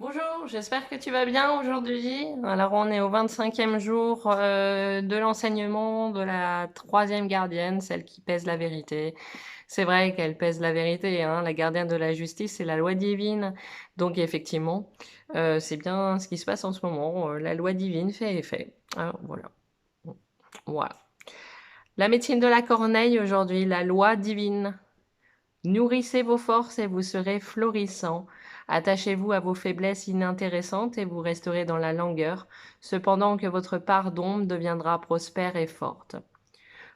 Bonjour, j'espère que tu vas bien aujourd'hui. Alors, on est au 25e jour de l'enseignement de la troisième gardienne, celle qui pèse la vérité. C'est vrai qu'elle pèse la vérité, hein. La gardienne de la justice, c'est la loi divine. Donc, effectivement, c'est bien ce qui se passe en ce moment. La loi divine fait effet. Alors, voilà. Voilà. La médecine de la corneille aujourd'hui, la loi divine. Nourrissez vos forces et vous serez florissants. Attachez-vous à vos faiblesses inintéressantes et vous resterez dans la langueur, cependant que votre part d'ombre deviendra prospère et forte.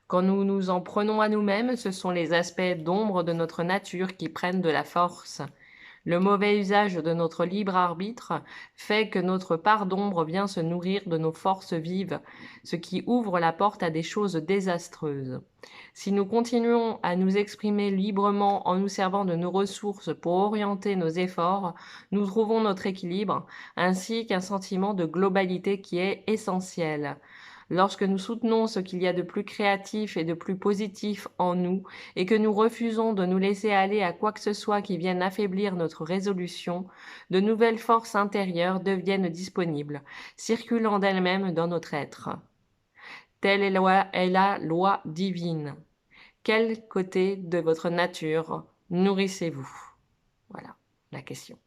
Quand nous nous en prenons à nous-mêmes, ce sont les aspects d'ombre de notre nature qui prennent de la force. Le mauvais usage de notre libre arbitre fait que notre part d'ombre vient se nourrir de nos forces vives, ce qui ouvre la porte à des choses désastreuses. Si nous continuons à nous exprimer librement en nous servant de nos ressources pour orienter nos efforts, nous trouvons notre équilibre, ainsi qu'un sentiment de globalité qui est essentiel. Lorsque nous soutenons ce qu'il y a de plus créatif et de plus positif en nous, et que nous refusons de nous laisser aller à quoi que ce soit qui vienne affaiblir notre résolution, de nouvelles forces intérieures deviennent disponibles, circulant d'elles-mêmes dans notre être. Telle est la loi divine. Quel côté de votre nature nourrissez-vous? Voilà la question.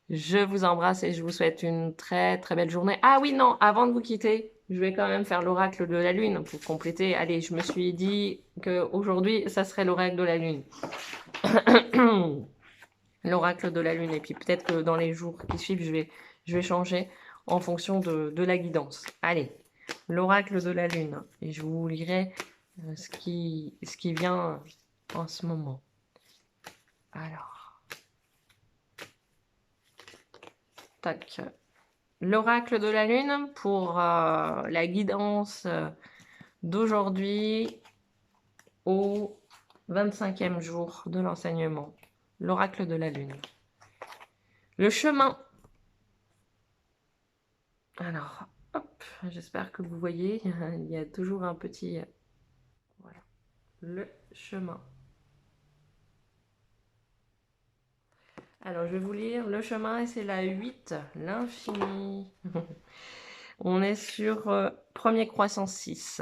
Je vous embrasse et je vous souhaite une très très belle journée. Ah oui, non, avant de vous quitter, je vais quand même faire l'oracle de la lune pour compléter. Allez, je me suis dit qu'aujourd'hui, ça serait l'oracle de la lune. L'oracle de la lune. Et puis peut-être que dans les jours qui suivent, je vais changer en fonction de la guidance. Allez, l'oracle de la lune. Et je vous lirai ce qui vient en ce moment. Alors, tac. L'oracle de la lune pour la guidance d'aujourd'hui au 25e jour de l'enseignement. L'oracle de la lune. Le chemin. Alors, hop, j'espère que vous voyez, il y a toujours un petit... Voilà, le chemin. Alors, je vais vous lire le chemin et c'est la 8, l'infini. On est sur premier croissant 6.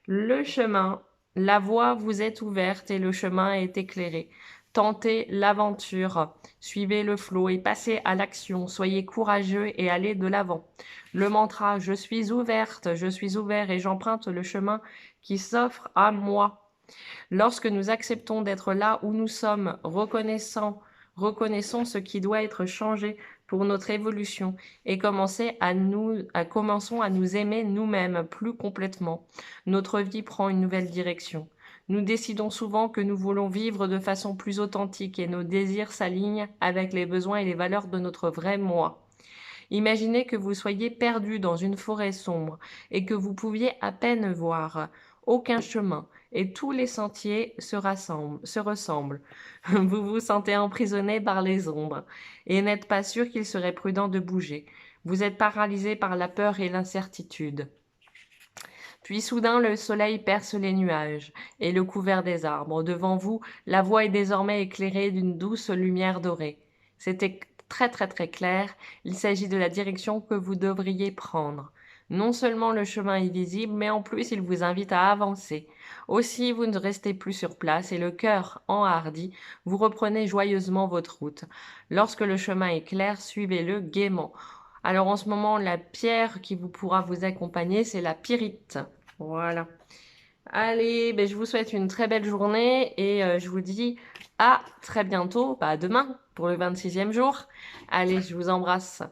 Le chemin, la voie vous est ouverte et le chemin est éclairé. Tentez l'aventure, suivez le flot et passez à l'action. Soyez courageux et allez de l'avant. Le mantra « Je suis ouverte, je suis ouvert et j'emprunte le chemin qui s'offre à moi ». Lorsque nous acceptons d'être là où nous sommes, reconnaissons ce qui doit être changé pour notre évolution et commençons à nous aimer nous-mêmes plus complètement. Notre vie prend une nouvelle direction. Nous décidons souvent que nous voulons vivre de façon plus authentique et nos désirs s'alignent avec les besoins et les valeurs de notre vrai moi. Imaginez que vous soyez perdu dans une forêt sombre et que vous pouviez à peine voir aucun chemin et tous les sentiers se ressemblent. Vous vous sentez emprisonné par les ombres et n'êtes pas sûr qu'il serait prudent de bouger. Vous êtes paralysé par la peur et l'incertitude. Puis soudain le soleil perce les nuages et le couvert des arbres. Devant vous, la voie est désormais éclairée d'une douce lumière dorée. C'était très très très clair, il s'agit de la direction que vous devriez prendre. Non seulement le chemin est visible, mais en plus il vous invite à avancer. Aussi vous ne restez plus sur place et le cœur enhardi, vous reprenez joyeusement votre route. Lorsque le chemin est clair, suivez-le gaiement. Alors en ce moment, la pierre qui vous pourra vous accompagner, c'est la pyrite. Voilà. Allez, ben, je vous souhaite une très belle journée et je vous dis à très bientôt, à demain pour le 26e jour. Allez, je vous embrasse.